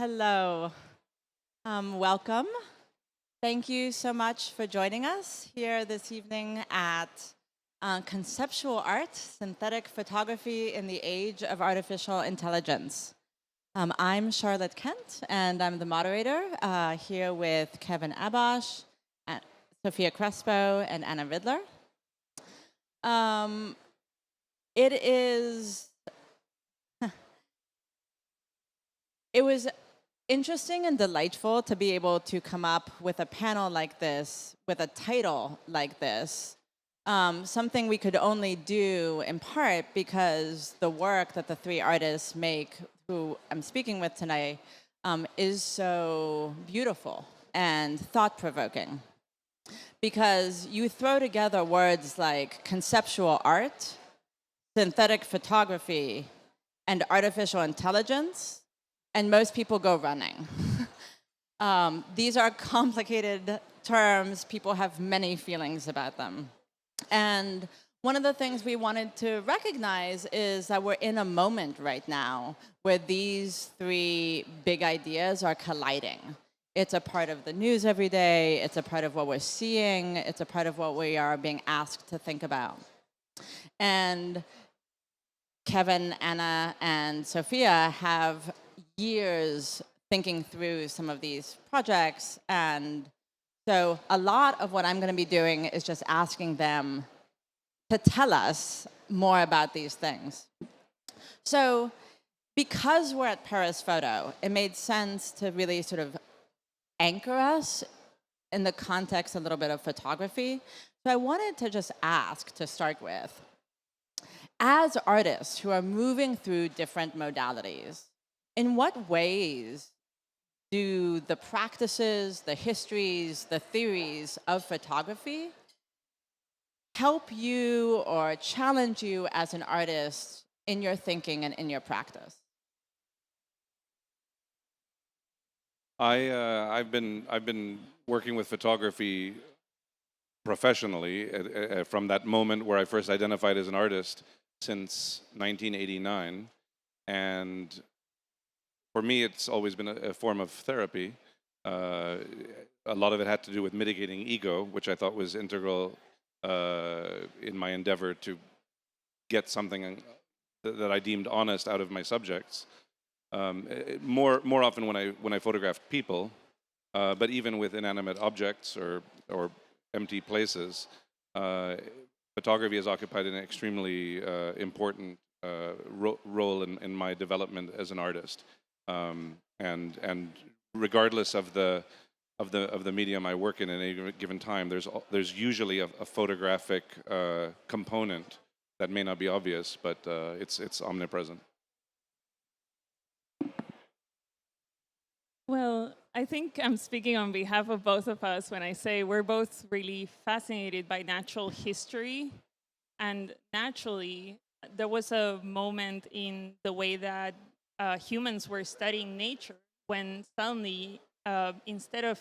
Hello. Welcome. Thank you so much for joining us here this evening at Conceptual Art, Synthetic Photography in the Age of Artificial Intelligence. I'm Charlotte Kent, and I'm the moderator here with Kevin Abosch, Sofia Crespo, and Anna Ridler. It was interesting and delightful to be able to come up with a panel like this, with a title like this, something we could only do in part because the work that the three artists make, who I'm speaking with tonight, is so beautiful and thought-provoking. Because you throw together words like conceptual art, synthetic photography, and artificial intelligence, and most people go running. These are complicated terms. People have many feelings about them. And one of the things we wanted to recognize is that we're in a moment right now where these three big ideas are colliding. It's a part of the news every day. It's a part of what we're seeing. It's a part of what we are being asked to think about. And Kevin, Anna, and Sofia have years thinking through some of these projects. And so a lot of what I'm going to be doing is just asking them to tell us more about these things. So because we're at Paris Photo, it made sense to really sort of anchor us in the context a little bit of photography. So I wanted to just ask to start with, as artists who are moving through different modalities, in what ways do the practices, the histories, the theories of photography help you or challenge you as an artist in your thinking and in your practice? I've been working with photography professionally from that moment where I first identified as an artist since 1989, and for me, it's always been a form of therapy. A lot of it had to do with mitigating ego, which I thought was integral in my endeavor to get something that I deemed honest out of my subjects. More often when I photographed people, but even with inanimate objects or empty places, photography has occupied an extremely important role in my development as an artist. And regardless of the medium I work in at any given time, there's usually a photographic component that may not be obvious, but it's omnipresent. Well, I think I'm speaking on behalf of both of us when I say we're both really fascinated by natural history. And naturally, there was a moment in the way that humans were studying nature when suddenly, instead of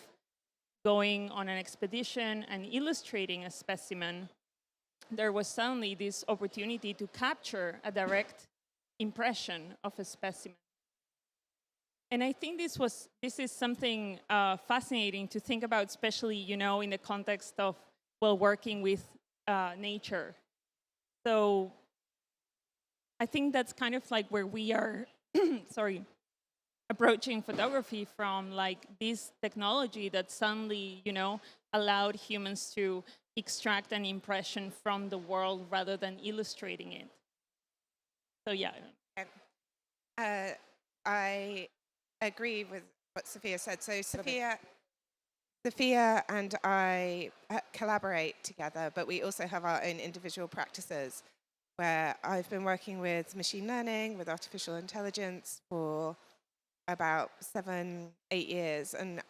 going on an expedition and illustrating a specimen, there was suddenly this opportunity to capture a direct impression of a specimen. And I think this is something fascinating to think about, especially, in the context of, working with nature. So I think that's kind of like where we are, approaching photography from, like this technology that suddenly, allowed humans to extract an impression from the world rather than illustrating it. So yeah. I agree with what Sofia said. So Sofia and I collaborate together, but we also have our own individual practices where I've been working with machine learning, with artificial intelligence for about 7-8 years. And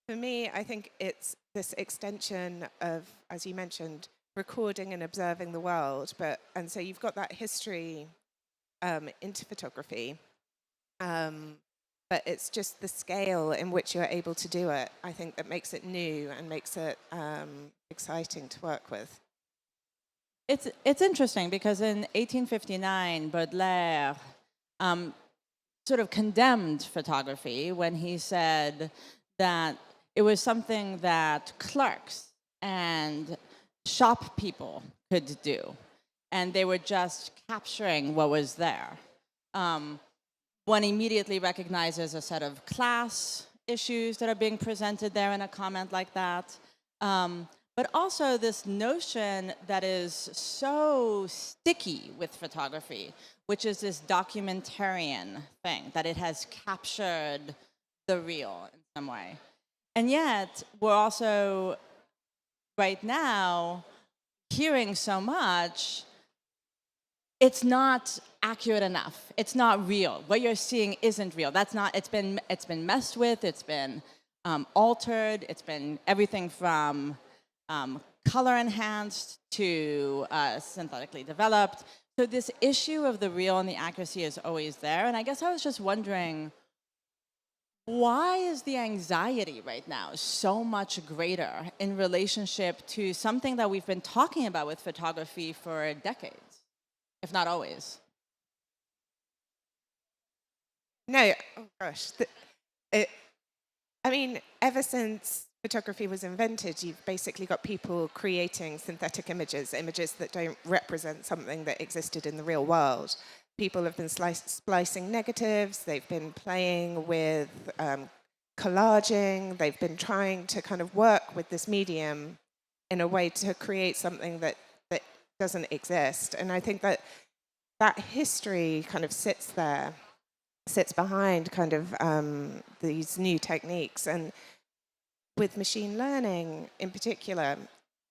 for me, I think it's this extension of, as you mentioned, recording and observing the world. And so you've got that history into photography. But it's just the scale in which you're able to do it, I think, that makes it new and makes it exciting to work with. It's interesting because in 1859, Baudelaire sort of condemned photography when he said that it was something that clerks and shop people could do, and they were just capturing what was there. One immediately recognizes a set of class issues that are being presented there in a comment like that. But also this notion that is so sticky with photography, which is this documentarian thing, that it has captured the real in some way. And yet, we're also, right now, hearing so much, it's not accurate enough. It's not real. What you're seeing isn't real. That's not, it's been messed with, it's been altered, it's been everything from color enhanced to synthetically developed. So this issue of the real and the accuracy is always there. And I guess I was just wondering, why is the anxiety right now so much greater in relationship to something that we've been talking about with photography for decades, if not always? No, oh gosh. I mean, ever since photography was invented, you've basically got people creating synthetic images, images that don't represent something that existed in the real world. People have been splicing negatives, they've been playing with collaging, they've been trying to kind of work with this medium in a way to create something that doesn't exist. And I think that history kind of sits behind kind of these new techniques. And with machine learning in particular,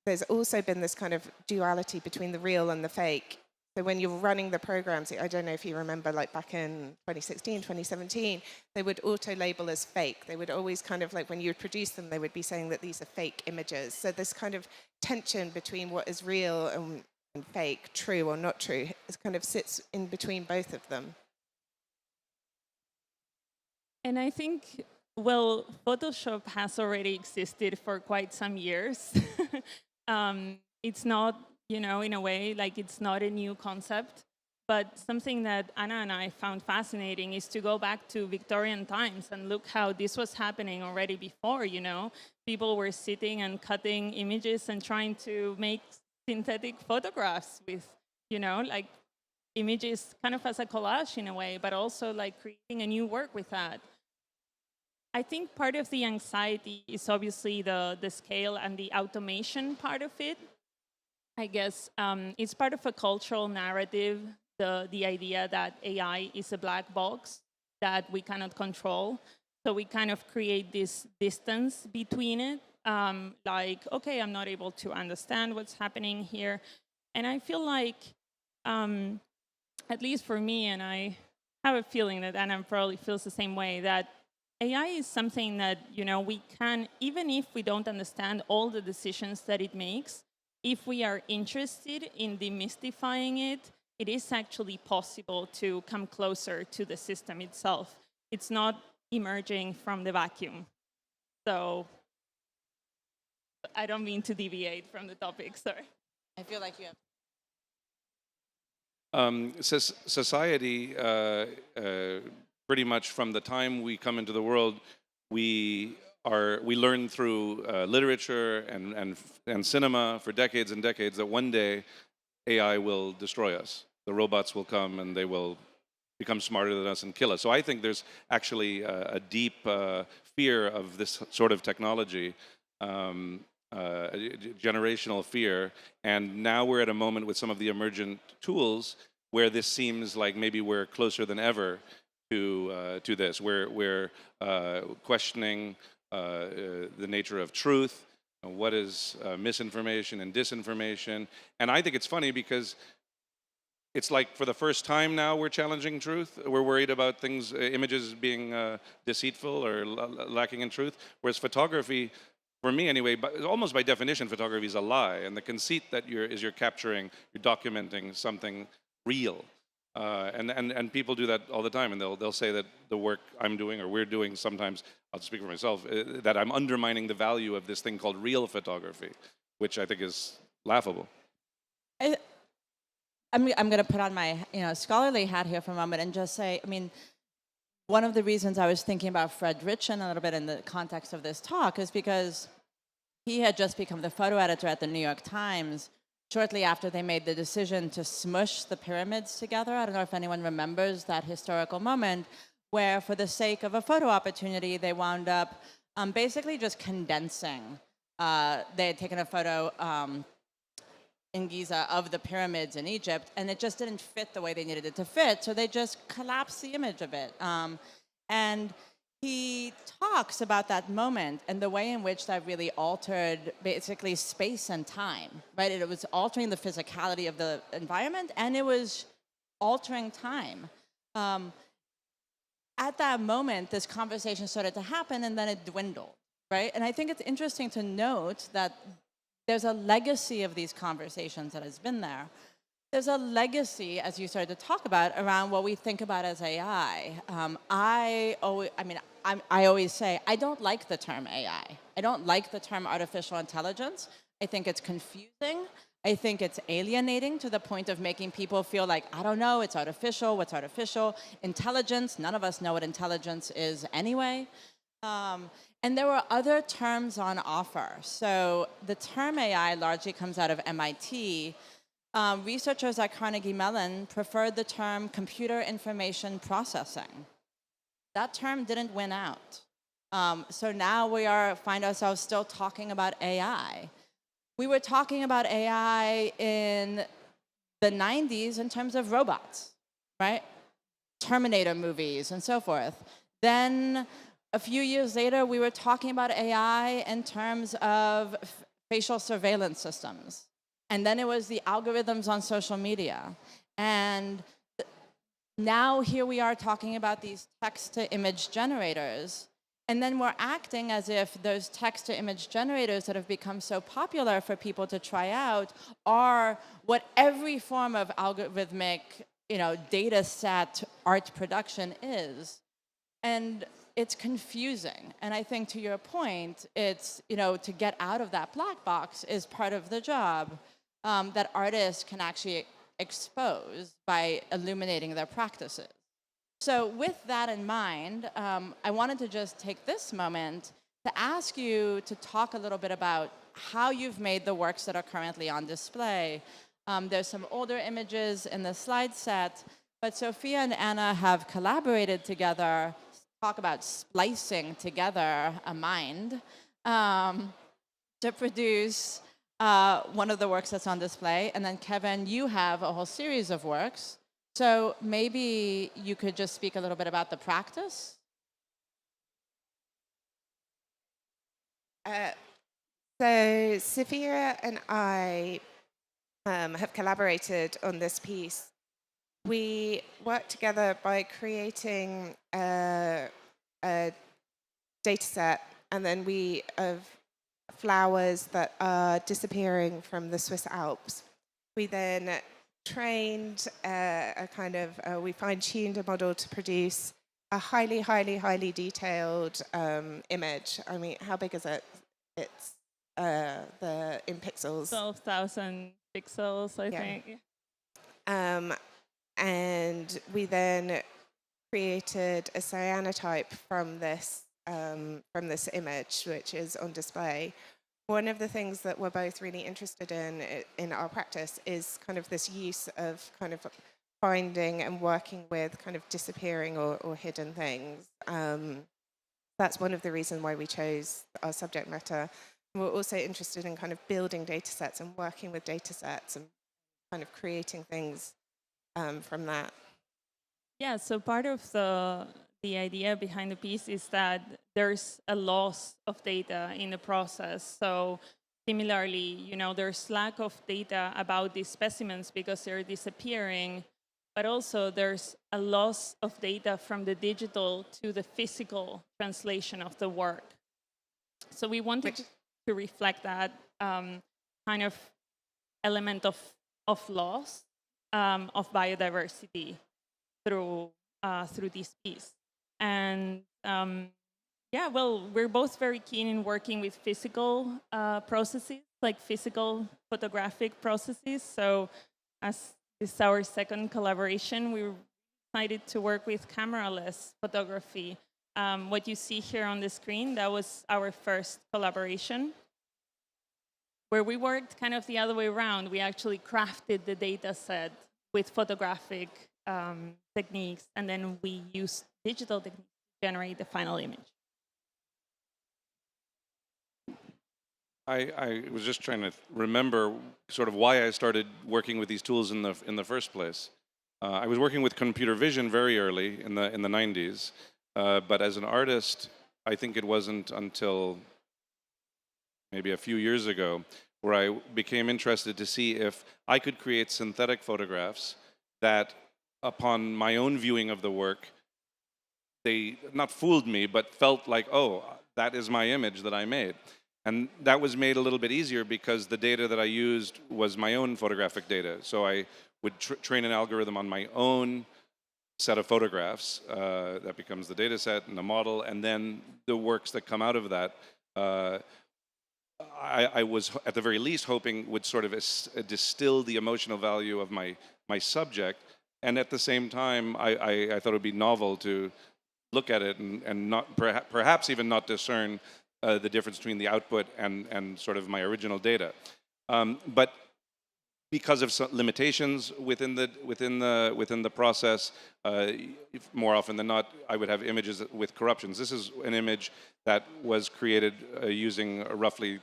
there's also been this kind of duality between the real and the fake. So when you're running the programs, I don't know if you remember, like back in 2016, 2017, they would auto-label as fake. They would always kind of, like when you would produce them, they would be saying that these are fake images. So this kind of tension between what is real and fake, true or not true, it kind of sits in between both of them. And I think, well, Photoshop has already existed for quite some years. It's not, in a way, like it's not a new concept. But something that Anna and I found fascinating is to go back to Victorian times and look how this was happening already before, People were sitting and cutting images and trying to make synthetic photographs with, like images kind of as a collage in a way, but also like creating a new work with that. I think part of the anxiety is obviously the scale and the automation part of it. I guess it's part of a cultural narrative, the idea that AI is a black box that we cannot control. So we kind of create this distance between it. Like, okay, I'm not able to understand what's happening here. And I feel like, at least for me, and I have a feeling that Anna probably feels the same way, that AI is something that, we can, even if we don't understand all the decisions that it makes, if we are interested in demystifying it, it is actually possible to come closer to the system itself. It's not emerging from the vacuum. So I don't mean to deviate from the topic, sorry. I feel like you have. Society, pretty much from the time we come into the world, we learn through literature and cinema for decades and decades that one day AI will destroy us. The robots will come and they will become smarter than us and kill us. So I think there's actually a deep fear of this sort of technology, generational fear. And now we're at a moment with some of the emergent tools where this seems like maybe we're closer than ever to this. We're questioning the nature of truth, what is misinformation and disinformation. And I think it's funny because it's like for the first time now we're challenging truth. We're worried about things, images being deceitful or lacking in truth. Whereas photography, for me anyway, almost by definition, photography is a lie. And the conceit that you're capturing, you're documenting something real. And people do that all the time, and they'll say that the work I'm doing or we're doing sometimes, I'll speak for myself, that I'm undermining the value of this thing called real photography, which I think is laughable. I'm going to put on my scholarly hat here for a moment and just say, I mean, one of the reasons I was thinking about Fred Ritchen a little bit in the context of this talk is because he had just become the photo editor at the New York Times shortly after they made the decision to smush the pyramids together. I don't know if anyone remembers that historical moment where, for the sake of a photo opportunity, they wound up basically just condensing. They had taken a photo in Giza of the pyramids in Egypt, and it just didn't fit the way they needed it to fit, so they just collapsed the image of it. And he talks about that moment and the way in which that really altered basically space and time, right? It was altering the physicality of the environment, and it was altering time. At that moment, this conversation started to happen, and then it dwindled, right? And I think it's interesting to note that there's a legacy of these conversations that has been there. There's a legacy, as you started to talk about, around what we think about as AI. I always say, I don't like the term AI. I don't like the term artificial intelligence. I think it's confusing. I think it's alienating to the point of making people feel like, I don't know, it's artificial, what's artificial? Intelligence, none of us know what intelligence is anyway. And there were other terms on offer. So the term AI largely comes out of MIT. Researchers at Carnegie Mellon preferred the term computer information processing. That term didn't win out. So now we find ourselves still talking about AI. We were talking about AI in the 90s in terms of robots, right? Terminator movies and so forth. Then a few years later, we were talking about AI in terms of facial surveillance systems. And then it was the algorithms on social media. And now here we are talking about these text-to-image generators. And then we're acting as if those text-to-image generators that have become so popular for people to try out are what every form of algorithmic, data set art production is. And it's confusing. And I think, to your point, it's, to get out of that black box is part of the job that artists can actually expose by illuminating their practices. So with that in mind, I wanted to just take this moment to ask you to talk a little bit about how you've made the works that are currently on display. There's some older images in the slide set, but Sofia and Anna have collaborated together, talk about splicing together a mind, to produce one of the works that's on display. And then Kevin, you have a whole series of works. So maybe you could just speak a little bit about the practice. So Sofia and I have collaborated on this piece. We worked together by creating a data set, and then of flowers that are disappearing from the Swiss Alps. We then trained we fine-tuned a model to produce a highly, highly, highly detailed image. I mean, how big is it? It's in pixels. 12,000 pixels, I think. And we then created a cyanotype from this image, which is on display. One of the things that we're both really interested in our practice is kind of this use of kind of finding and working with kind of disappearing or hidden things. That's one of the reasons why we chose our subject matter. And we're also interested in kind of building data sets and working with data sets and kind of creating things from that. Yeah, so part of the idea behind the piece is that there's a loss of data in the process. So similarly, there's lack of data about these specimens because they're disappearing, but also there's a loss of data from the digital to the physical translation of the work. So we wanted to reflect that kind of element of loss of biodiversity through this piece. And we're both very keen in working with physical processes, like physical photographic processes. So as this is our second collaboration, we're decided to work with camera-less photography. What you see here on the screen, that was our first collaboration, where we worked kind of the other way around. We actually crafted the data set with photographic techniques, and then we used digital techniques to generate the final image. I was just trying to remember sort of why I started working with these tools in the first place. I was working with computer vision very early in the 90s, but as an artist, I think it wasn't until maybe a few years ago where I became interested to see if I could create synthetic photographs that, upon my own viewing of the work, they not fooled me, but felt like, oh, that is my image that I made. And that was made a little bit easier because the data that I used was my own photographic data. So I would train an algorithm on my own set of photographs. That becomes the data set and the model, and then the works that come out of that, I was at the very least hoping would sort of distill the emotional value of my subject. And at the same time, I thought it would be novel to look at it and not perhaps even not discern the difference between the output and sort of my original data. But because of some limitations within the process, more often than not, I would have images with corruptions. This is an image that was created using roughly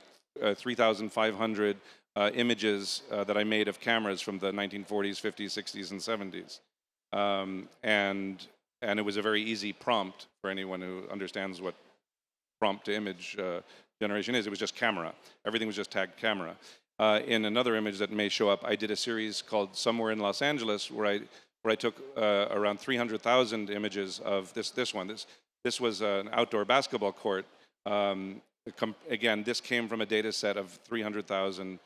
3,500 images that I made of cameras from the 1940s, 50s, 60s, and 70s. And it was a very easy prompt for anyone who understands what prompt to image generation is. It was just camera. Everything was just tagged camera. In another image that may show up, I did a series called Somewhere in Los Angeles, where I took around 300,000 images of this one. This was an outdoor basketball court. Again, this came from a data set of 300,000,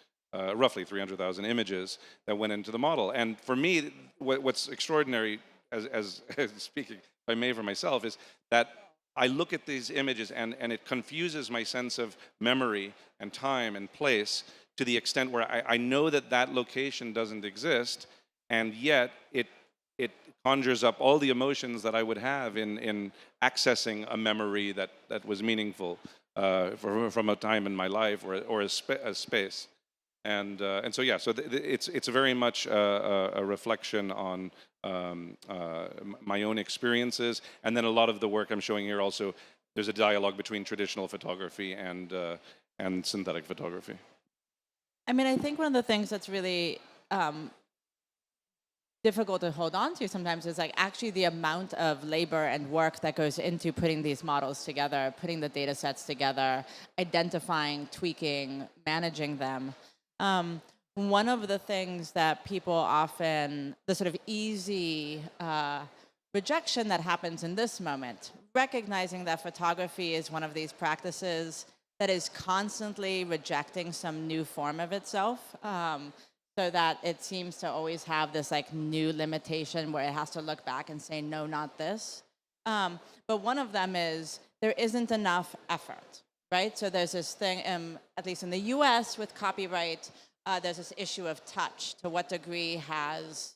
roughly 300,000 images that went into the model. And for me, what's extraordinary, as speaking, if I may, for myself, is that I look at these images and it confuses my sense of memory and time and place to the extent where I know that location doesn't exist, and yet it conjures up all the emotions that I would have in accessing a memory that was meaningful from a time in my life or a space. And so yeah, so it's very much a reflection on my own experiences, and then a lot of the work I'm showing here also. There's a dialogue between traditional photography and synthetic photography. I mean, I think one of the things that's really difficult to hold on to sometimes is like actually the amount of labor and work that goes into putting these models together, putting the data sets together, identifying, tweaking, managing them. One of the things that people often, the sort of easy rejection that happens in this moment, recognizing that photography is one of these practices that is constantly rejecting some new form of itself, so that it seems to always have this like new limitation where it has to look back and say, no, not this. But one of them is there isn't enough effort, right? So there's this thing, at least in the US with copyright, there's this issue of touch. To what degree has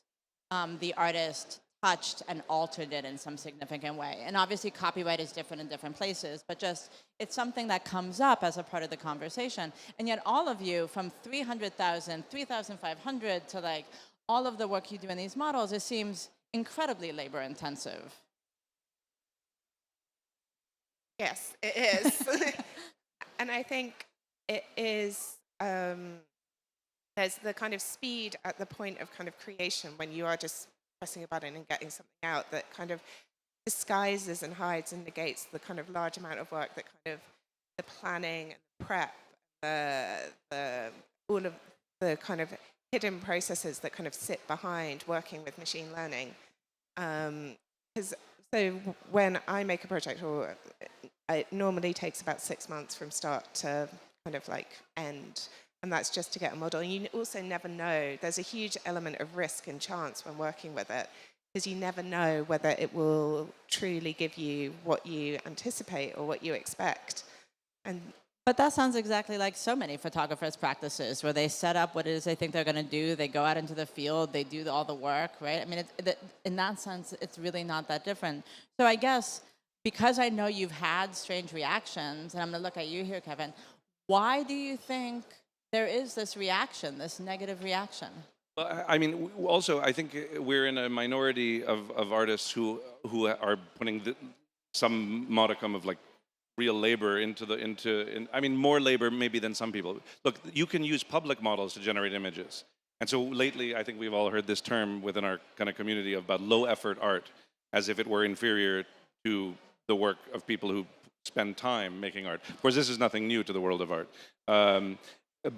the artist touched and altered it in some significant way? And obviously copyright is different in different places, but just it's something that comes up as a part of the conversation. And yet all of you, from 300,000, 3,500 to like all of the work you do in these models, it seems incredibly labor intensive. Yes, it is. And I think it is, there's the kind of speed at the point of kind of creation when you are just pressing a button and getting something out that kind of disguises and hides and negates the kind of large amount of work that kind of the planning and the prep, the all of the kind of hidden processes that kind of sit behind working with machine learning. So when I make a project, or it normally takes about 6 months from start to kind of like end. And that's just to get a model. And you also never know. There's a huge element of risk and chance when working with it, because you never know whether it will truly give you what you anticipate or what you expect. And But that sounds exactly like so many photographers' practices, where they set up what it is they think they're going to do, they go out into the field, they do all the work, right? I mean, in that sense, it's really not that different. So I guess because I know you've had strange reactions, and I'm going to look at you here, Kevin, why do you think there is this reaction, this negative reaction? Well, I mean, also, I think we're in a minority of artists who are putting some modicum of like real labor I mean, more labor maybe than some people. Look, you can use public models to generate images. And so lately, I think we've all heard this term within our kind of community about low effort art, as if it were inferior to the work of people who spend time making art. Of course, this is nothing new to the world of art.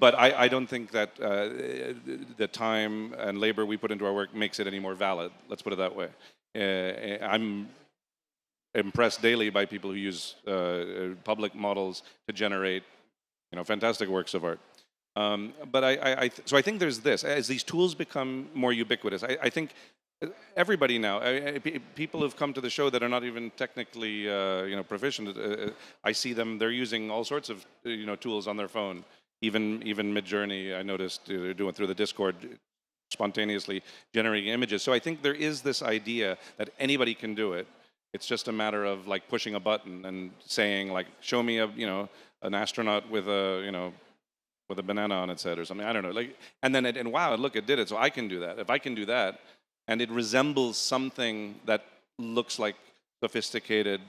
But I don't think that the time and labor we put into our work makes it any more valid. Let's put it that way. I'm impressed daily by people who use public models to generate, fantastic works of art. But so I think there's this. As these tools become more ubiquitous, I think everybody now, people who've come to the show that are not even technically, proficient. I see them; they're using all sorts of, tools on their phone. Even mid-journey, I noticed they're doing through the Discord, spontaneously generating images. So I think there is this idea that anybody can do it. It's just a matter of like pushing a button and saying like, show me an astronaut with a banana on its head or something. I don't know. Like, and then and wow, look, it did it. So I can do that. If I can do that, and it resembles something that looks like sophisticated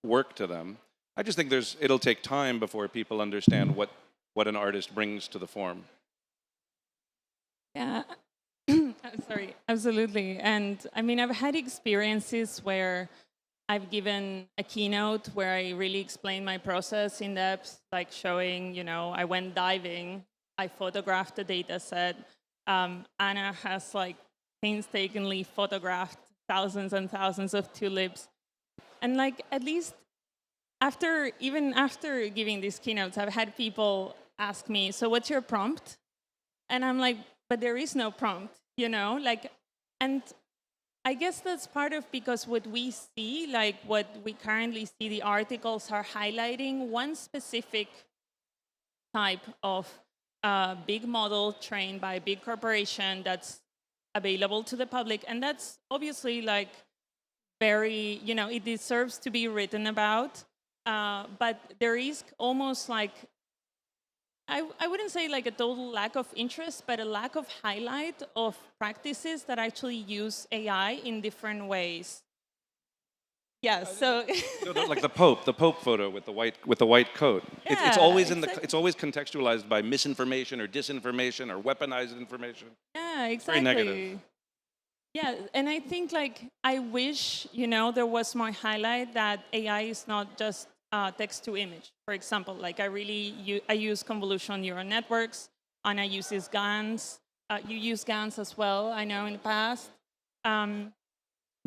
work to them, I just think it'll take time before people understand what an artist brings to the form. Yeah, sorry, absolutely. And I mean, I've had experiences where I've given a keynote where I really explain my process in depth, like showing, I went diving, I photographed the data set. Anna has like painstakingly photographed thousands and thousands of tulips. And like, at least even after giving these keynotes, I've had people ask me, so what's your prompt? And I'm like, but there is no prompt, and I guess that's part of because what we see, like what we currently see, the articles are highlighting one specific type of big model trained by a big corporation that's available to the public. And that's obviously like very, it deserves to be written about. But there is almost like, I wouldn't say like a total lack of interest, but a lack of highlight of practices that actually use AI in different ways. Yeah, so Like the Pope photo with the white coat. It's Yeah, always exactly. it's always contextualized by misinformation or disinformation or weaponized information. Yeah, Very exactly. negative. Yeah, and I think like I wish there was more highlight that AI is not just text to image. For example, like I use convolutional neural networks, and I use these GANs. You use GANs as well. I know in the past.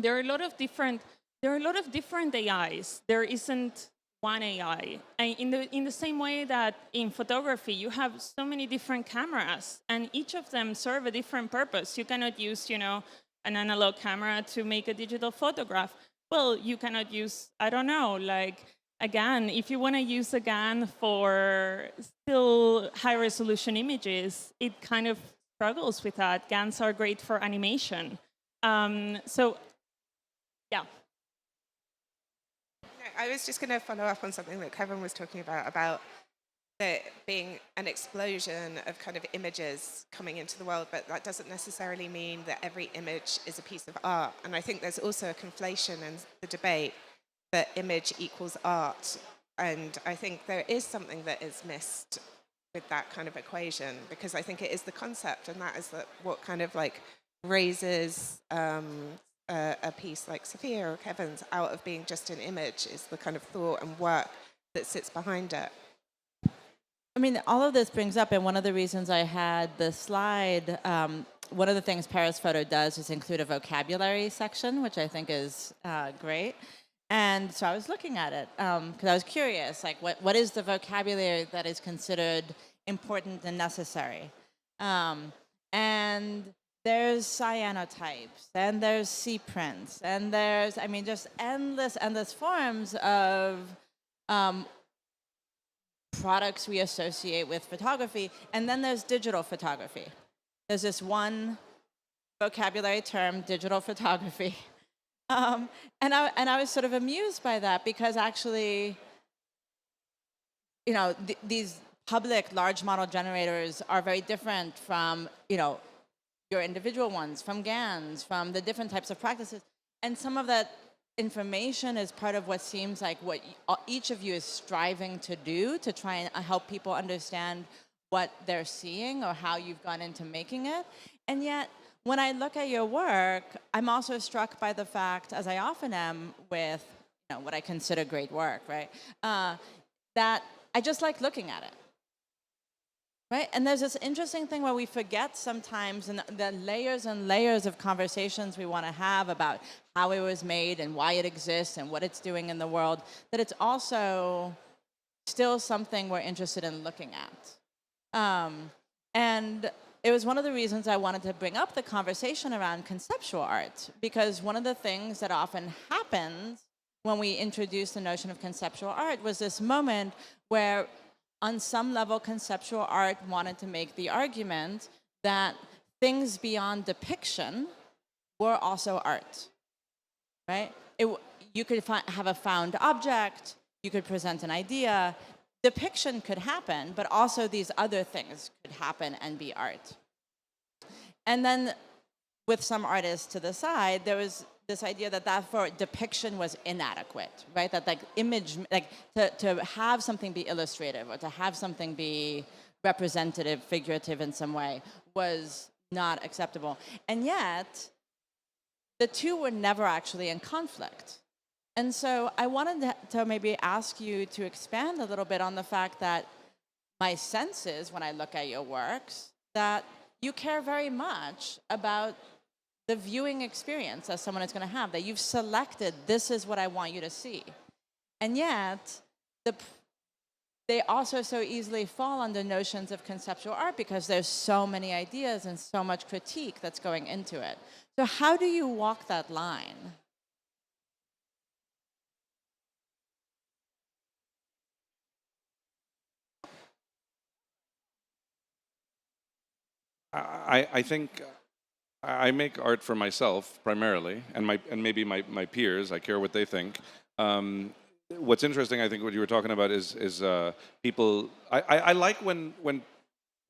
There are a lot of different AIs. There isn't one AI. And in the same way that in photography you have so many different cameras, and each of them serve a different purpose. You cannot use an analog camera to make a digital photograph. Well, you cannot use, I don't know, like a GAN. If you want to use a GAN for still high resolution images, it kind of struggles with that. GANs are great for animation. So yeah. I was just going to follow up on something that Kevin was talking about there being an explosion of kind of images coming into the world, but that doesn't necessarily mean that every image is a piece of art. And I think there's also a conflation in the debate that image equals art. And I think there is something that is missed with that kind of equation, because I think it is the concept, and that is what kind of like raises a piece like Sofia or Kevin's out of being just an image, is the kind of thought and work that sits behind it. I mean, all of this brings up, and one of the reasons I had the slide, one of the things Paris Photo does is include a vocabulary section, which I think is great. And so I was looking at it because I was curious, like what is the vocabulary that is considered important and necessary? And there's cyanotypes, and there's C-prints, and there's, just endless forms of products we associate with photography. And then there's digital photography. There's this one vocabulary term, digital photography. And I was sort of amused by that because actually, these public large model generators are very different from, your individual ones, from GANs, from the different types of practices. And some of that information is part of what seems like what each of you is striving to do to try and help people understand what they're seeing or how you've gone into making it. And yet, when I look at your work, I'm also struck by the fact, as I often am with what I consider great work, right? That I just like looking at it. Right? And there's this interesting thing where we forget sometimes in the layers and layers of conversations we want to have about how it was made and why it exists and what it's doing in the world, that it's also still something we're interested in looking at. And it was one of the reasons I wanted to bring up the conversation around conceptual art, because one of the things that often happens when we introduce the notion of conceptual art was this moment where on some level, conceptual art wanted to make the argument that things beyond depiction were also art, right? You could have a found object, you could present an idea, depiction could happen, but also these other things could happen and be art. And then with some artists to the side, there was this idea that for depiction was inadequate, right? That image, to have something be illustrative or to have something be representative, figurative in some way was not acceptable. And yet, the two were never actually in conflict. And so I wanted to maybe ask you to expand a little bit on the fact that my sense is, when I look at your works, that you care very much about the viewing experience that someone is going to have, that you've selected, this is what I want you to see. And yet, they also so easily fall under notions of conceptual art because there's so many ideas and so much critique that's going into it. So how do you walk that line? I think I make art for myself primarily, and maybe my peers. I care what they think. What's interesting, I think, what you were talking about is people. I like when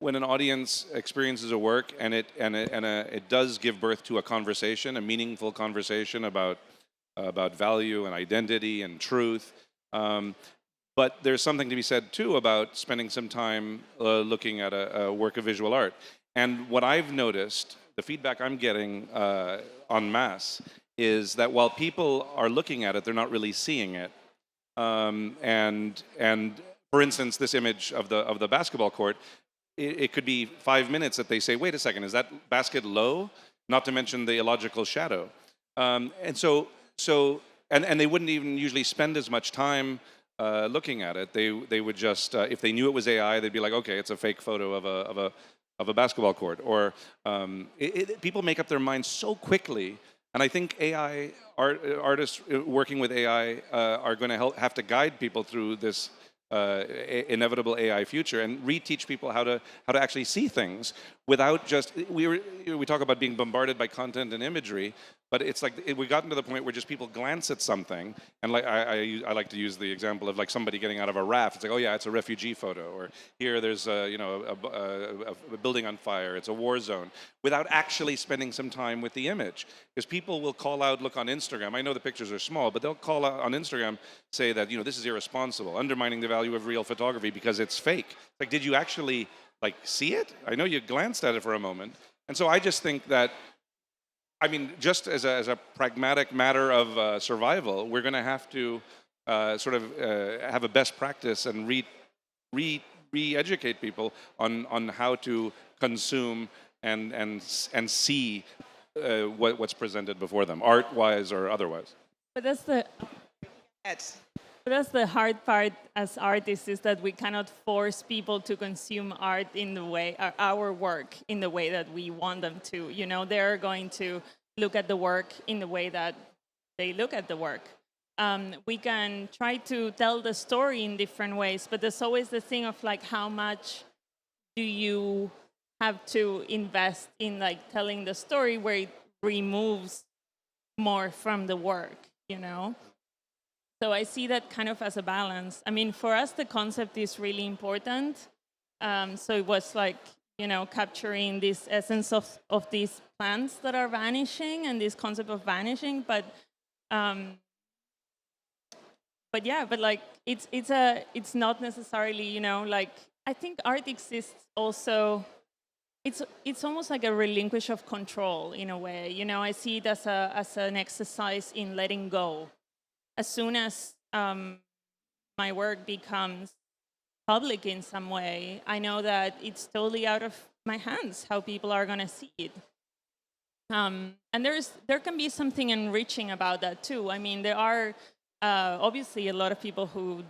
an audience experiences a work and it does give birth to a conversation, a meaningful conversation about value and identity and truth. But there's something to be said too about spending some time looking at a work of visual art. And what I've noticed, the feedback I'm getting en masse, is that while people are looking at it, they're not really seeing it. And for instance, this image of the basketball court, it could be 5 minutes that they say, wait a second, is that basket low? Not to mention the illogical shadow. And they wouldn't even usually spend as much time looking at it. They would just, if they knew it was AI, they'd be like, okay, it's a fake photo of a basketball court. Or people make up their minds so quickly. And I think AI artists working with AI are going to have to guide people through this inevitable AI future and reteach people how to actually see things without just we talk about being bombarded by content and imagery, but it's like we've gotten to the point where just people glance at something and like I like to use the example of like somebody getting out of a raft. It's like, oh yeah, it's a refugee photo, or here there's a building on fire, it's a war zone, without actually spending some time with the image. Because people will call out, look on Instagram. I know the pictures are small, but they'll call out on Instagram, say that this is irresponsible, undermining the value of real photography because it's fake. Like, did you actually see it? I know you glanced at it for a moment. And so I just think that, I mean, just as a pragmatic matter of survival, we're going to have to have a best practice and re-educate people on how to consume and see what's presented before them, art-wise or otherwise. But that's the hard part as artists, is that we cannot force people to consume art in the way, our work in the way that we want them to. They're going to look at the work in the way that they look at the work. we can try to tell the story in different ways, but there's always the thing of like, how much do you have to invest in like telling the story where it removes more from the work, you know? So I see that kind of as a balance. I mean, for us, the concept is really important. So it was like, you know, capturing this essence of these plants that are vanishing and this concept of vanishing, but yeah, but like it's not necessarily, you know, like I think art exists also. It's almost like a relinquish of control in a way. You know, I see it as an exercise in letting go. As soon as my work becomes public in some way, I know that it's totally out of my hands how people are going to see it. And there can be something enriching about that too. I mean, there are obviously a lot of people who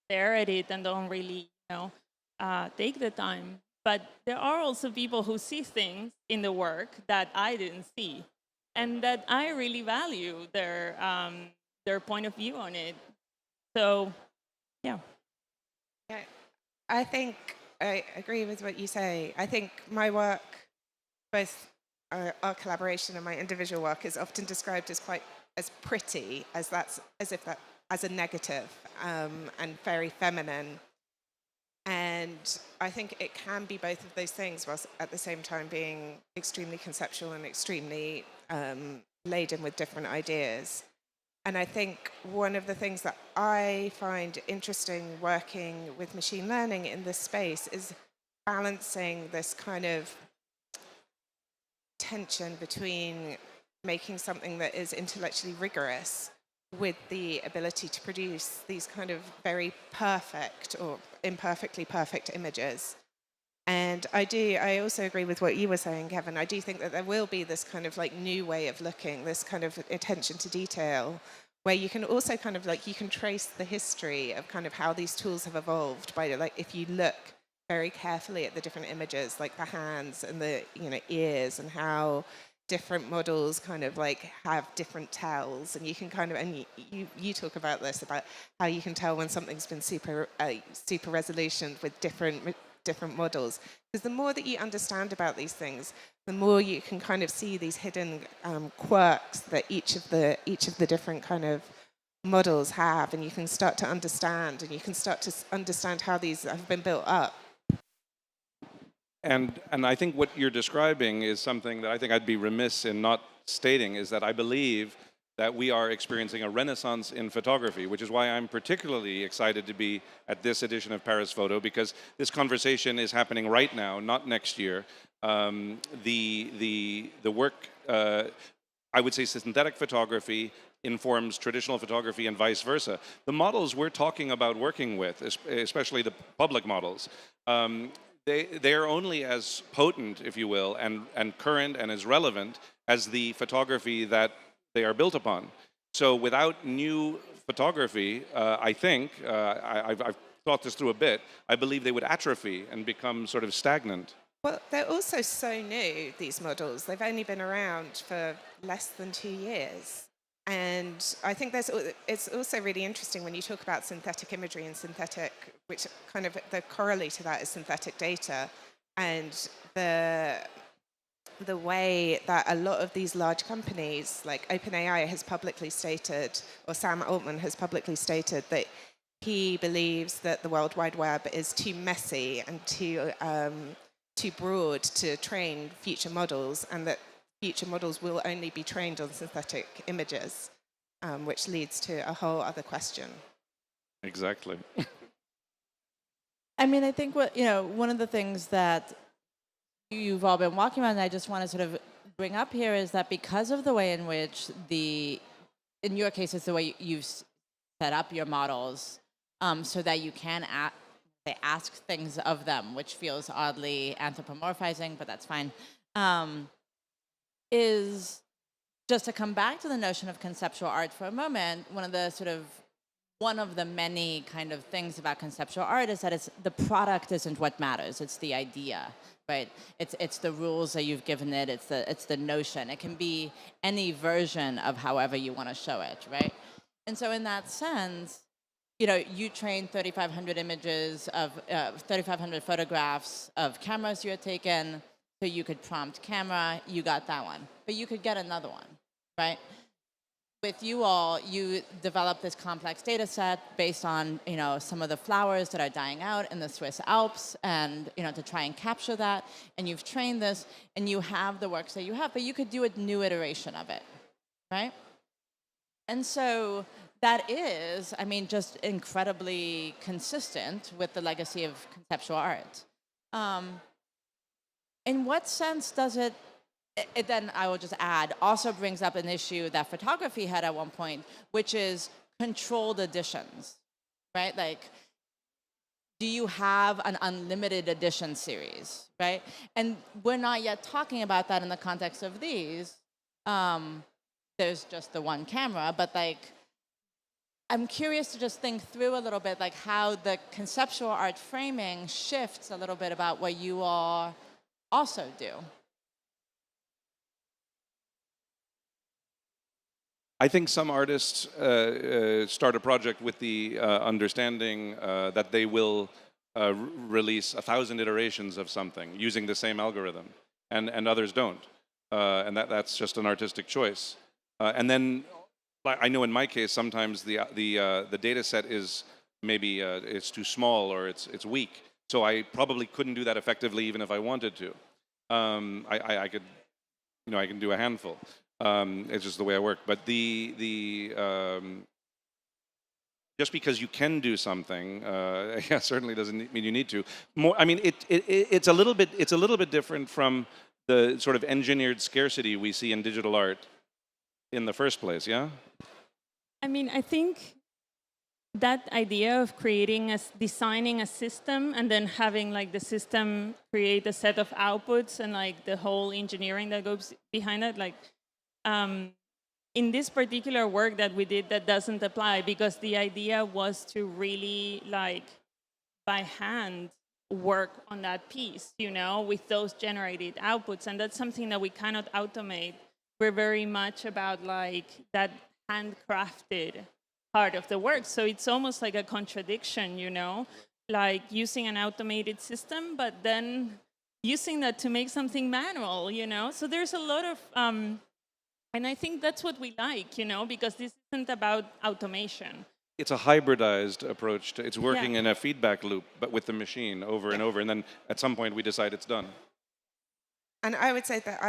stare at it and don't really, you know, take the time. But there are also people who see things in the work that I didn't see, and that I really value their point of view on it. So, yeah. Yeah, I think I agree with what you say. I think my work, both our collaboration and my individual work, is often described as quite as pretty, as a negative, and very feminine. And I think it can be both of those things, whilst at the same time being extremely conceptual and extremely laden with different ideas. And I think one of the things that I find interesting working with machine learning in this space is balancing this kind of tension between making something that is intellectually rigorous with the ability to produce these kind of very perfect or imperfectly perfect images. And I also agree with what you were saying, Kevin. I do think that there will be this kind of like new way of looking, this kind of attention to detail, where you can also kind of like, you can trace the history of kind of how these tools have evolved by like, if you look very carefully at the different images, like the hands and the, you know, ears, and how different models kind of like have different tells, and you can kind of, and you talk about this, about how you can tell when something's been super resolution with different models, because the more that you understand about these things, the more you can kind of see these hidden quirks that each of the different kind of models have, and you can start to understand, and you can start to understand how these have been built up. And I think what you're describing is something that I think I'd be remiss in not stating, is that I believe that we are experiencing a renaissance in photography, which is why I'm particularly excited to be at this edition of Paris Photo, because this conversation is happening right now, not next year. The work, I would say synthetic photography informs traditional photography and vice versa. The models we're talking about working with, especially the public models, they are only as potent, if you will, and current and as relevant as the photography that they are built upon. So without new photography, I think, I've thought this through a bit, I believe they would atrophy and become sort of stagnant. Well, they're also so new, these models. They've only been around for less than 2 years. And I think it's also really interesting when you talk about synthetic imagery and synthetic, which kind of the correlate to that is synthetic data, and the way that a lot of these large companies, like OpenAI has publicly stated, or Sam Altman has publicly stated, that he believes that the World Wide Web is too messy and too broad to train future models, and that future models will only be trained on synthetic images, which leads to a whole other question. Exactly. I mean, I think one of the things that you've all been walking on, and I just want to sort of bring up here, is that because of the way in which in your case, it's the way you've set up your models, so that you can ask things of them, which feels oddly anthropomorphizing, but that's fine. Is just to come back to the notion of conceptual art for a moment. One of the many kind of things about conceptual art is that the product isn't what matters; it's the idea, right? It's the rules that you've given it. It's the notion. It can be any version of however you want to show it, right? And so in that sense, you trained 3,500 images of 3,500 photographs of cameras you had taken, so you could prompt camera. You got that one, but you could get another one, right? With you all, you developed this complex data set based on some of the flowers that are dying out in the Swiss Alps, and to try and capture that. And you've trained this, and you have the works that you have, but you could do a new iteration of it, right? And so that is, just incredibly consistent with the legacy of conceptual art. In what sense does it then, I will just add, also brings up an issue that photography had at one point, which is controlled editions, right? Like, do you have an unlimited edition series, right? And we're not yet talking about that in the context of these. There's just the one camera, but I'm curious to just think through a little bit, like how the conceptual art framing shifts a little bit about what you all also do. I think some artists start a project with the understanding that they will release 1,000 iterations of something using the same algorithm, and others don't, and that's just an artistic choice. And then, I know in my case, sometimes the data set is maybe it's too small or it's weak, so I probably couldn't do that effectively even if I wanted to. I could, I can do a handful. It's just the way I work. But just because you can do something, certainly doesn't mean you need to. It's a little bit different from the sort of engineered scarcity we see in digital art in the first place. Yeah. I think that idea of designing a system and then having the system create a set of outputs and the whole engineering that goes behind it, in this particular work that we did, that doesn't apply, because the idea was to really by hand work on that piece, with those generated outputs, and that's something that we cannot automate. We're very much about that handcrafted part of the work, so it's almost like a contradiction, using an automated system, but then using that to make something manual, So there's a lot of and I think that's what we like, because this isn't about automation. It's a hybridized approach to it's working in a feedback loop, but with the machine over and over, and then at some point we decide it's done. And I would say that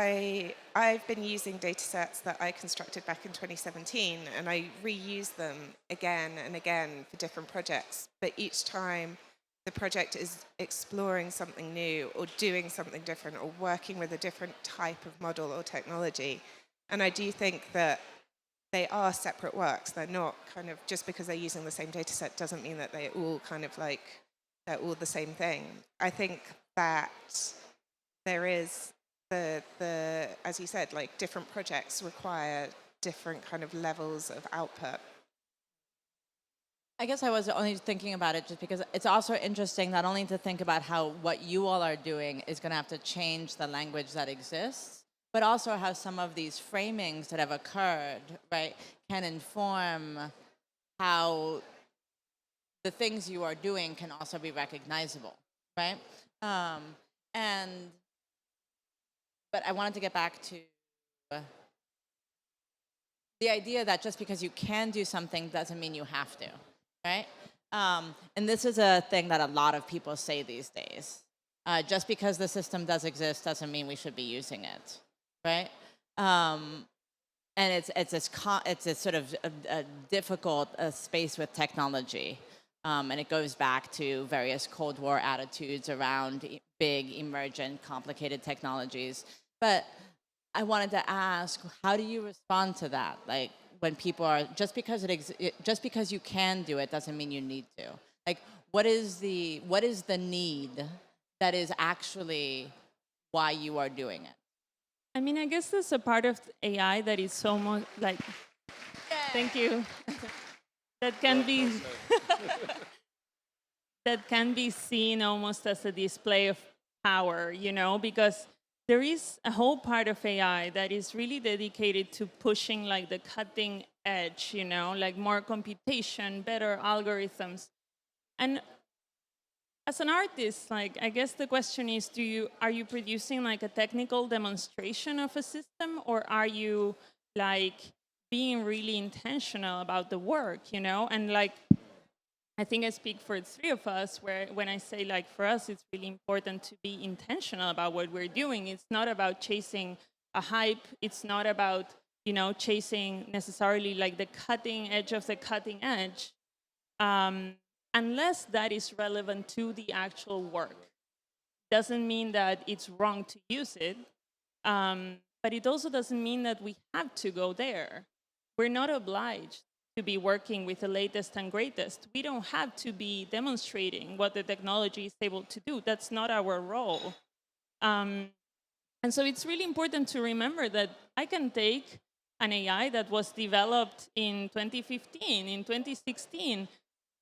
I've been using data sets that I constructed back in 2017, and I reuse them again and again for different projects. But each time the project is exploring something new or doing something different or working with a different type of model or technology. And I do think that they are separate works. They're not kind of, just because they're using the same data set doesn't mean that they're all kind of they're all the same thing. I think that there is as you said, different projects require different kind of levels of output. I guess I was only thinking about it just because it's also interesting not only to think about how what you all are doing is going to have to change the language that exists, but also how some of these framings that have occurred, right, can inform how the things you are doing can also be recognizable, right? But I wanted to get back to the idea that just because you can do something doesn't mean you have to, right? And this is a thing that a lot of people say these days. Just because the system does exist doesn't mean we should be using it, right? And it's this sort of a difficult space with technology. And it goes back to various Cold War attitudes around big, emergent, complicated technologies. But I wanted to ask, how do you respond to that? Like, when people are, just because you can do it doesn't mean you need to. Like, what is the need that is actually why you are doing it? I mean, I guess there's a part of AI that is so much like, thank you, that can be that can be seen almost as a display of power, you know, because there is a whole part of AI that is really dedicated to pushing like the cutting edge, you know, like more computation, better algorithms. And as an artist, like, I guess the question is, are you producing like a technical demonstration of a system, or are you like being really intentional about the work, you know? And like, I think I speak for the three of us when I say, like, for us, it's really important to be intentional about what we're doing. It's not about chasing a hype. It's not about, you know, chasing necessarily like the cutting edge of the cutting edge, unless that is relevant to the actual work. Doesn't mean that it's wrong to use it, but it also doesn't mean that we have to go there. We're not obliged to be working with the latest and greatest. We don't have to be demonstrating what the technology is able to do. That's not our role. And so it's really important to remember that I can take an AI that was developed in 2015, in 2016,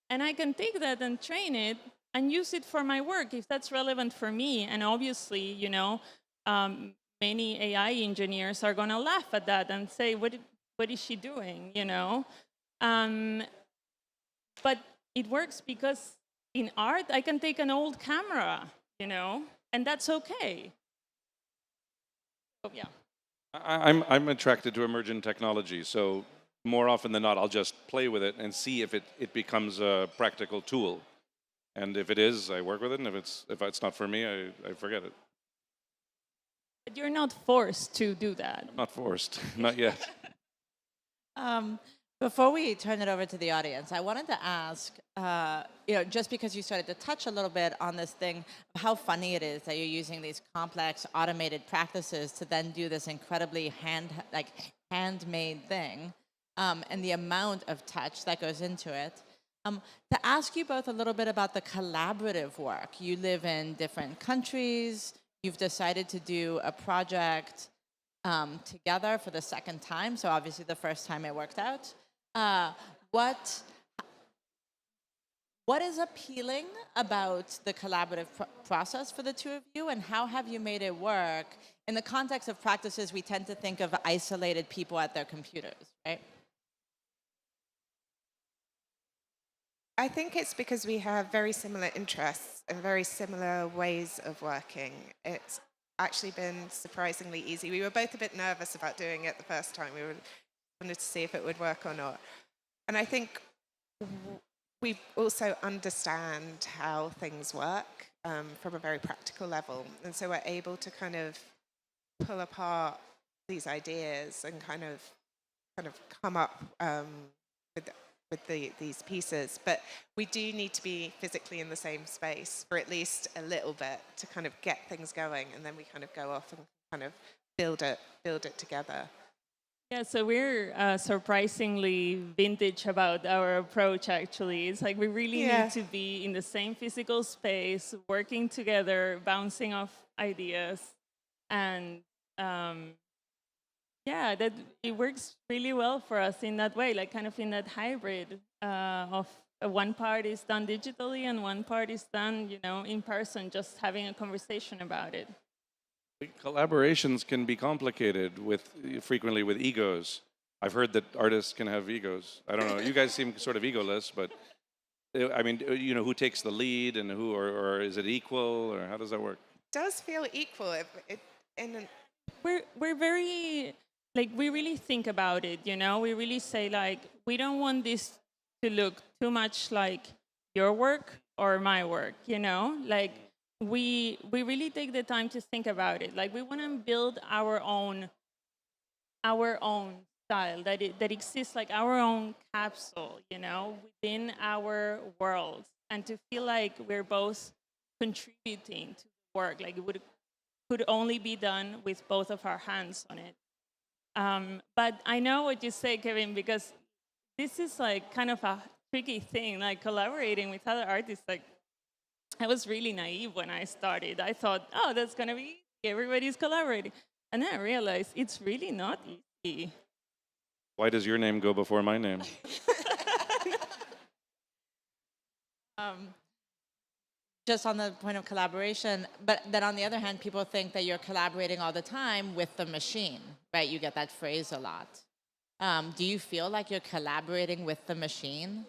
and I can take that and train it and use it for my work if that's relevant for me. And obviously, you know, many AI engineers are going to laugh at that and say, what is she doing, you know? But it works because in art, I can take an old camera, you know, and that's okay. So, yeah. I'm attracted to emergent technology, so more often than not, I'll just play with it and see if it becomes a practical tool. And if it is, I work with it, and if it's not for me, I forget it. But you're not forced to do that. Not forced, not yet. Before we turn it over to the audience, I wanted to ask, you know, just because you started to touch a little bit on this thing, how funny it is that you're using these complex automated practices to then do this incredibly handmade thing, and the amount of touch that goes into it. To ask you both a little bit about the collaborative work. You live in different countries. You've decided to do a project together for the second time. So obviously the first time it worked out. What is appealing about the collaborative process for the two of you, and how have you made it work? In the context of practices, we tend to think of isolated people at their computers, right? I think it's because we have very similar interests and very similar ways of working. It's actually been surprisingly easy. We were both a bit nervous about doing it the first time. We wanted to see if it would work or not. And I think we also understand how things work from a very practical level. And so we're able to kind of pull apart these ideas and kind of come up with these pieces. But we do need to be physically in the same space for at least a little bit to kind of get things going, and then we kind of go off and kind of build it together. Yeah, so we're surprisingly vintage about our approach, actually. It's like we really need to be in the same physical space, working together, bouncing off ideas. And yeah, that it works really well for us in that way, like kind of in that hybrid of one part is done digitally and one part is done, you know, in person, just having a conversation about it. Collaborations can be complicated frequently with egos. I've heard that artists can have egos. I don't know. You guys seem sort of egoless, but I mean, you know, who takes the lead and who, or is it equal, or how does that work? It does feel equal. We're very, like, we really think about it, you know? We really say, like, we don't want this to look too much like your work or my work, you know? Like, we really take the time to think about it. Like, we want to build our own style that exists, like our own capsule, you know, within our world, and to feel like we're both contributing to the work. Like, it could only be done with both of our hands on it. But I know what you say, Kevin, because this is like kind of a tricky thing, like collaborating with other artists. Like, I was really naive when I started. I thought, oh, that's going to be easy. Everybody's collaborating. And then I realized it's really not easy. Why does your name go before my name? Just on the point of collaboration, but then on the other hand, people think that you're collaborating all the time with the machine, right? You get that phrase a lot. Do you feel like you're collaborating with the machine?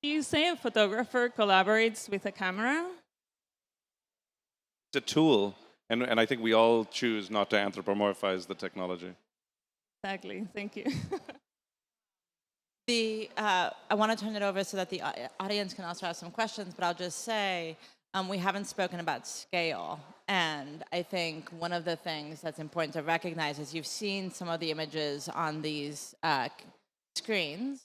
Do you say a photographer collaborates with a camera? It's a tool, and I think we all choose not to anthropomorphize the technology. Exactly. Thank you. I want to turn it over so that the audience can also ask some questions, but I'll just say we haven't spoken about scale. And I think one of the things that's important to recognize is you've seen some of the images on these screens.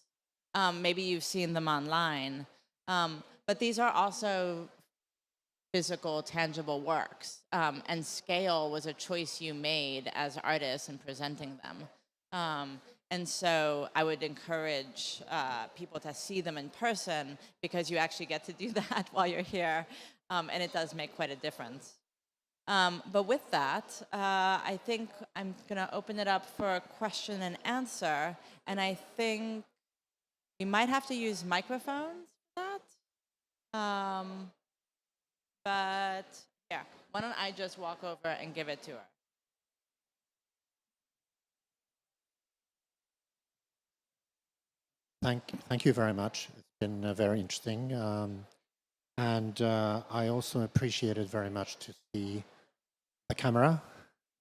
Maybe you've seen them online. But these are also physical, tangible works. And scale was a choice you made as artists in presenting them. And so I would encourage people to see them in person because you actually get to do that while you're here. And it does make quite a difference. But with that, I think I'm going to open it up for a question and answer. And I think we might have to use microphones for that. But yeah, why don't I just walk over and give it to her? Thank you very much. It's been very interesting. And I also appreciated very much to see the camera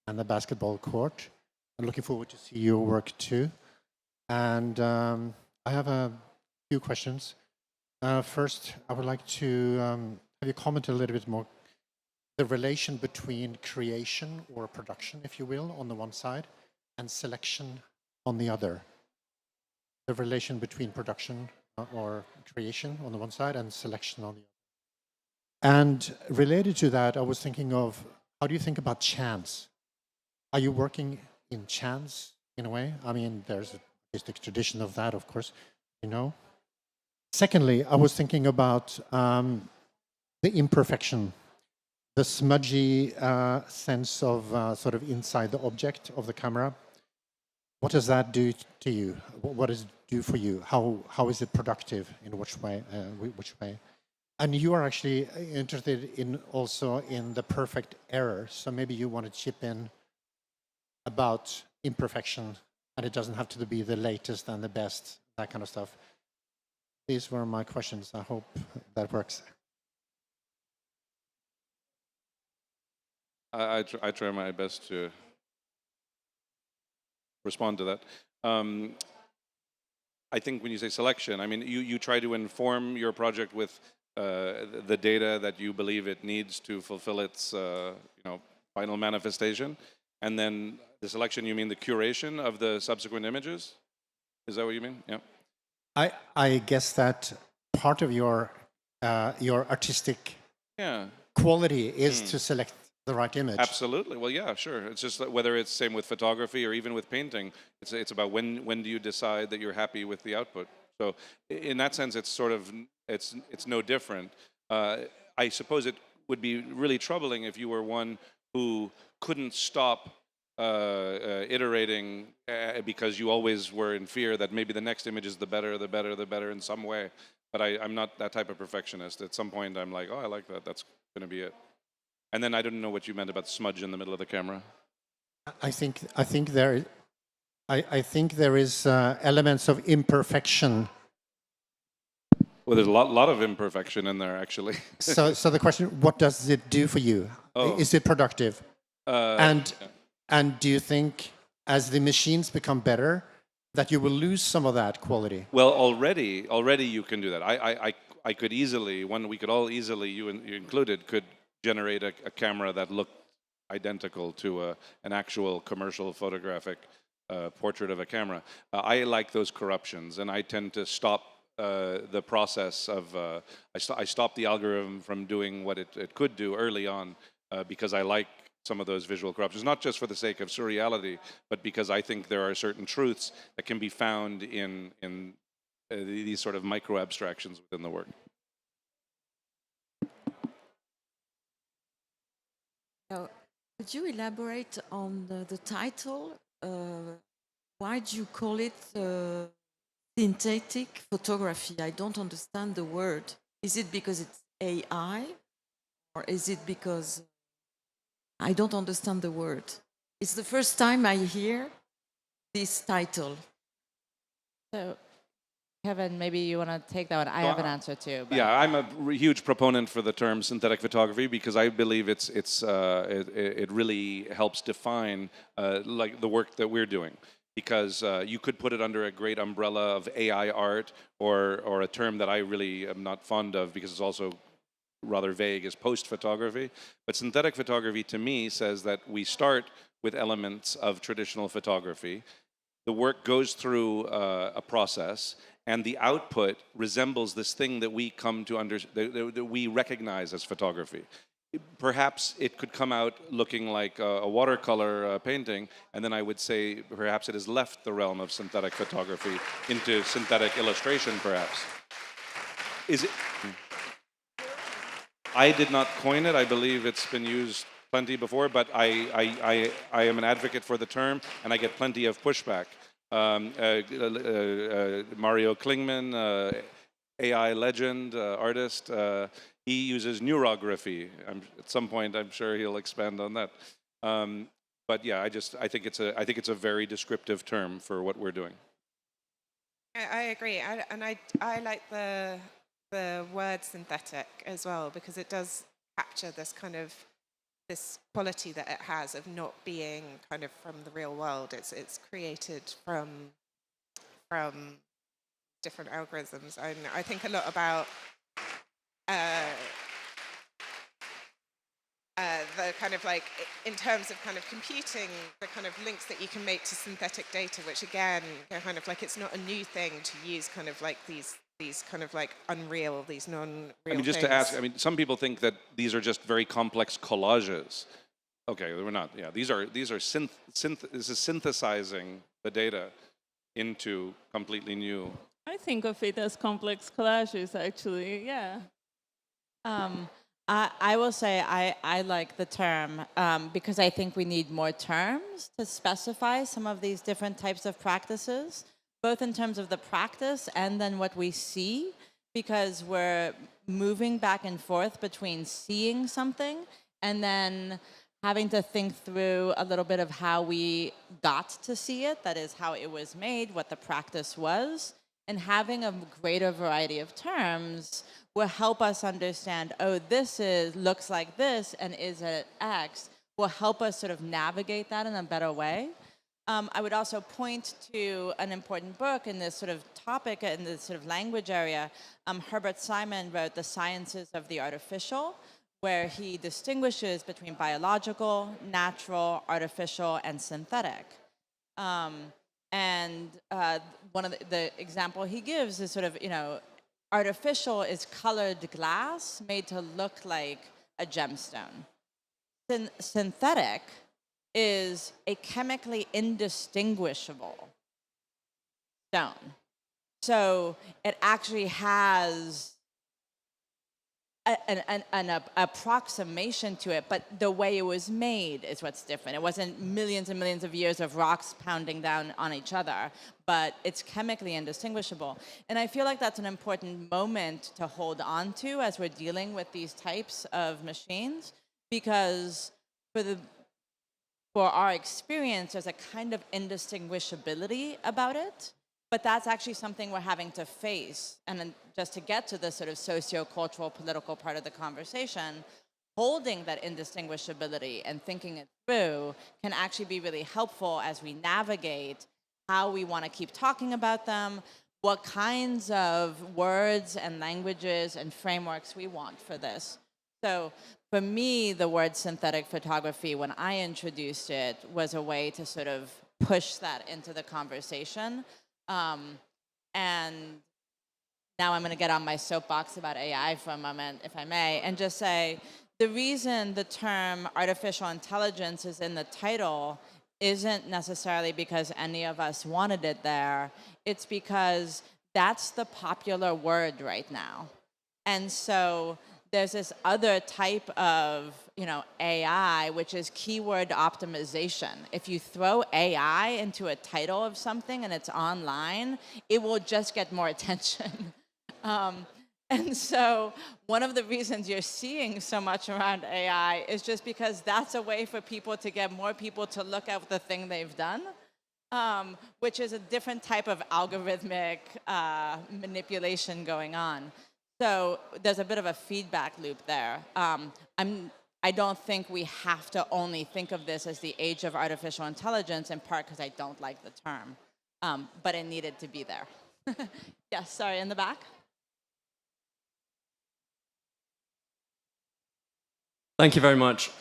and the basketball court. I'm looking forward to see your work too. And I have a few questions. First, I would like to have you comment a little bit more the relation between creation or production, if you will, on the one side, and selection on the other. The relation between production or creation on the one side and selection on the other. And related to that, I was thinking of, how do you think about chance? Are you working in chance in a way? I mean, there's a artistic tradition of that, of course, you know. Secondly, I was thinking about the imperfection, the smudgy sense of sort of inside the object of the camera. What does that do to you? What does it do for you? How is it productive? In which way? Which way? And you are actually interested in also in the perfect error. So maybe you want to chip in about imperfection, and it doesn't have to be the latest and the best, that kind of stuff. These were my questions. I hope that works. I try my best to respond to that. I think when you say selection, I mean, you try to inform your project with the data that you believe it needs to fulfill its final manifestation. And then the selection, you mean the curation of the subsequent images? Is that what you mean? Yeah. I guess that part of your artistic Yeah. quality is to select the right image. Absolutely. Well, yeah, sure. It's just that whether it's same with photography or even with painting, it's about when do you decide that you're happy with the output. So in that sense, it's sort of it's no different. I suppose it would be really troubling if you were one who couldn't stop iterating because you always were in fear that maybe the next image is the better in some way. But I'm not that type of perfectionist. At some point, I'm like, oh, I like that. That's going to be it. And then I didn't know what you meant about smudge in the middle of the camera. I think there is elements of imperfection. Well, there's a lot of imperfection in there, actually. So the question: what does it do for you? Oh. Is it productive? Yeah. And do you think, as the machines become better, that you will lose some of that quality? Well, already you can do that. I could easily, we could all easily, you included, could generate a camera that looked identical to an actual commercial photographic portrait of a camera. I like those corruptions, and I tend to stop the process of. I stop the algorithm from doing what it could do early on because I like some of those visual corruptions, not just for the sake of surreality, but because I think there are certain truths that can be found in these sort of micro abstractions within the work. Could you elaborate on the title? Why do you call it synthetic photography? I don't understand the word. Is it because it's AI? Or is it because I don't understand the word? It's the first time I hear this title. So, Kevin, maybe you want to take that one. I have an answer too. But. Yeah, I'm a huge proponent for the term synthetic photography because I believe it really helps define like the work that we're doing. Because you could put it under a great umbrella of AI art, or a term that I really am not fond of because it's also rather vague, is post photography. But synthetic photography to me says that we start with elements of traditional photography. The work goes through a process, and the output resembles this thing that we come to that we recognize as photography. Perhaps it could come out looking like a watercolor painting, and then I would say perhaps it has left the realm of synthetic photography into synthetic illustration, perhaps. Is it? I did not coin it. I believe it's been used plenty before, but I am an advocate for the term, and I get plenty of pushback. Mario Klingman, AI legend, artist, he uses neurography. At some point, I'm sure he'll expand on that. But yeah, I think it's a very descriptive term for what we're doing. I agree, I like the word synthetic as well, because it does capture this quality that it has of not being kind of from the real world. It's created from different algorithms. And I think a lot about the kind of like, in terms of kind of computing, the kind of links that you can make to synthetic data, which again, kind of like, it's not a new thing to use kind of like these kind of like unreal, these non-real I mean, just things. to ask, I mean, some people think that these are just very complex collages. Okay, we're not. Yeah, this is synthesizing the data into completely new. I think of it as complex collages, actually. Yeah. I will say I like the term because I think we need more terms to specify some of these different types of practices, both in terms of the practice and then what we see, because we're moving back and forth between seeing something and then having to think through a little bit of how we got to see it, that is how it was made, what the practice was, and having a greater variety of terms will help us understand, oh, looks like this and is it X, will help us sort of navigate that in a better way. I would also point to an important book in this sort of topic, in this sort of language area. Herbert Simon wrote The Sciences of the Artificial, where he distinguishes between biological, natural, artificial, and synthetic. And one of the example he gives is sort of, artificial is colored glass made to look like a gemstone. Synthetic is a chemically indistinguishable stone. So it actually has an approximation to it, but the way it was made is what's different. It wasn't millions and millions of years of rocks pounding down on each other, but it's chemically indistinguishable. And I feel like that's an important moment to hold on to as we're dealing with these types of machines, because for our experience, there's a kind of indistinguishability about it, but that's actually something we're having to face. And then just to get to the sort of socio-cultural, political part of the conversation, holding that indistinguishability and thinking it through can actually be really helpful as we navigate how we want to keep talking about them, what kinds of words and languages and frameworks we want for this. So for me, the word synthetic photography, when I introduced it, was a way to sort of push that into the conversation. And now I'm going to get on my soapbox about AI for a moment, if I may, and just say the reason the term artificial intelligence is in the title isn't necessarily because any of us wanted it there. It's because that's the popular word right now. And so there's this other type of, AI, which is keyword optimization. If you throw AI into a title of something and it's online, it will just get more attention. And so one of the reasons you're seeing so much around AI is just because that's a way for people to get more people to look at the thing they've done, which is a different type of algorithmic manipulation going on. So there's a bit of a feedback loop there. I don't think we have to only think of this as the age of artificial intelligence, in part because I don't like the term, but it needed to be there. Yes, sorry, in the back. Thank you very much.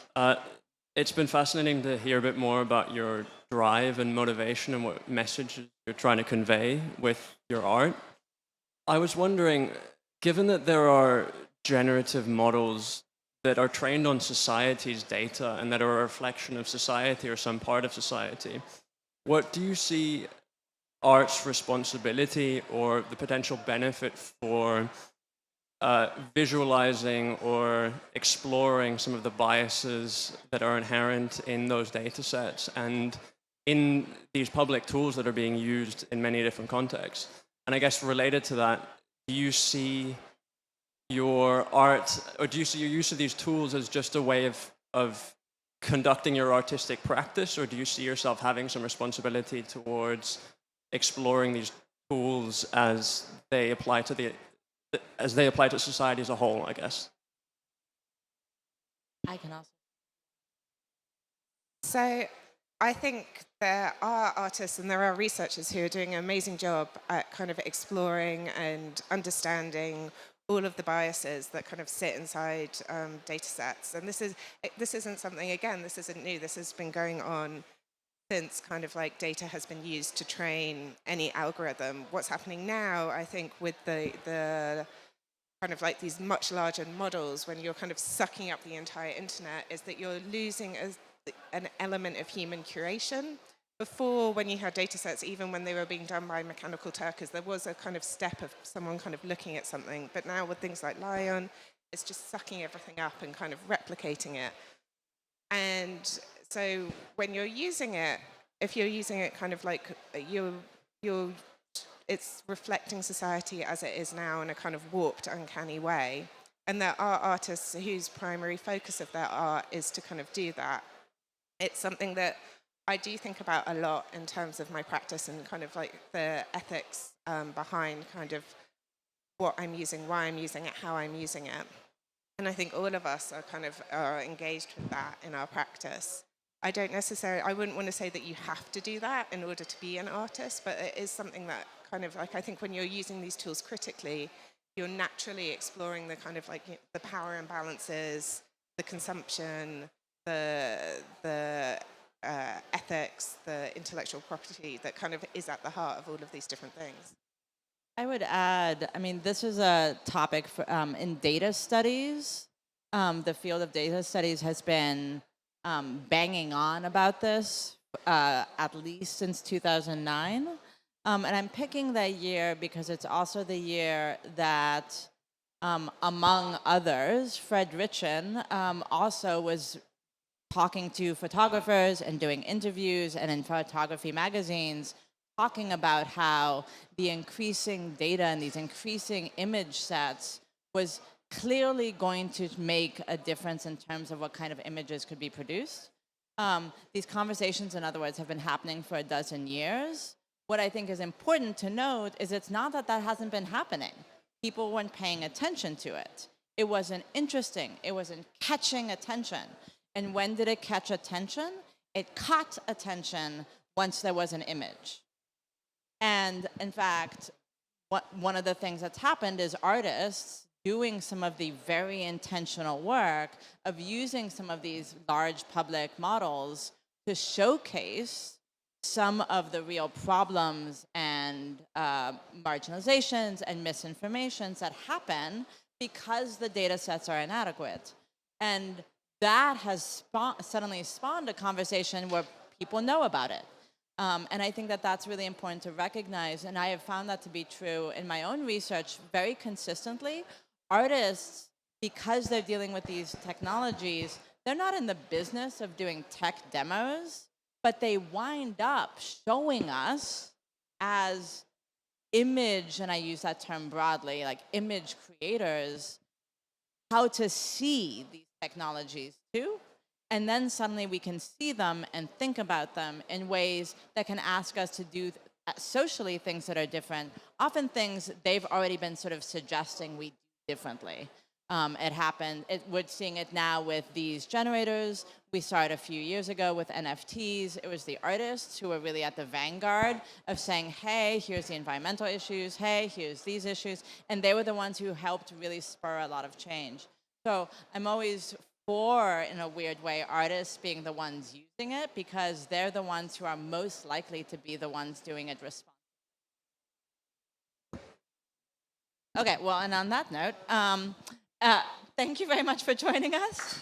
It's been fascinating to hear a bit more about your drive and motivation and what messages you're trying to convey with your art. I was wondering, given that there are generative models that are trained on society's data and that are a reflection of society or some part of society, what do you see art's responsibility or the potential benefit for visualizing or exploring some of the biases that are inherent in those data sets and in these public tools that are being used in many different contexts? And I guess related to that, do you see your art, or do you see your use of these tools as just a way of conducting your artistic practice, or do you see yourself having some responsibility towards exploring these tools as they apply to society as a whole, I guess? I can also. So I think there are artists and there are researchers who are doing an amazing job at kind of exploring and understanding all of the biases that kind of sit inside data sets. And this isn't something, again, this isn't new. This has been going on since kind of like data has been used to train any algorithm. What's happening now, I think, with the kind of like these much larger models, when you're kind of sucking up the entire internet, is that you're losing an element of human curation. Before, when you had data sets, even when they were being done by mechanical turkers, there was a kind of step of someone kind of looking at something. But now with things like Lion, it's just sucking everything up and kind of replicating it. And so when you're using it, if you're using it kind of like it's reflecting society as it is now in a kind of warped, uncanny way. And there are artists whose primary focus of their art is to kind of do that. It's something that I do think about a lot in terms of my practice and kind of like the ethics behind kind of what I'm using, why I'm using it, how I'm using it. And I think all of us are kind of engaged with that in our practice. I wouldn't want to say that you have to do that in order to be an artist, but it is something that kind of like, I think when you're using these tools critically, you're naturally exploring the kind of like the power imbalances, the consumption, the ethics, the intellectual property that kind of is at the heart of all of these different things. I would add, I mean, this is a topic for, in data studies. The field of data studies has been banging on about this at least since 2009. And I'm picking that year because it's also the year that, among others, Fred Richin also was talking to photographers and doing interviews and in photography magazines, talking about how the increasing data and these increasing image sets was clearly going to make a difference in terms of what kind of images could be produced. These conversations, in other words, have been happening for a dozen years. What I think is important to note is it's not that that hasn't been happening. People weren't paying attention to it. It wasn't interesting. It wasn't catching attention. And when did it catch attention? It caught attention once there was an image. And in fact, one of the things that's happened is artists doing some of the very intentional work of using some of these large public models to showcase some of the real problems and marginalizations and misinformations that happen because the data sets are inadequate. And that has suddenly spawned a conversation where people know about it. And I think that that's really important to recognize, and I have found that to be true in my own research very consistently. Artists, because they're dealing with these technologies, they're not in the business of doing tech demos, but they wind up showing us as image, and I use that term broadly, like image creators, how to see these technologies too. And then suddenly we can see them and think about them in ways that can ask us to do socially things that are different, often things they've already been sort of suggesting we do differently. It happened, we're seeing it now with these generators. We started a few years ago with NFTs. It was the artists who were really at the vanguard of saying, hey, here's the environmental issues, hey, here's these issues. And they were the ones who helped really spur a lot of change. So I'm always for, in a weird way, artists being the ones using it because they're the ones who are most likely to be the ones doing it responsibly. Okay, well, and on that note, thank you very much for joining us.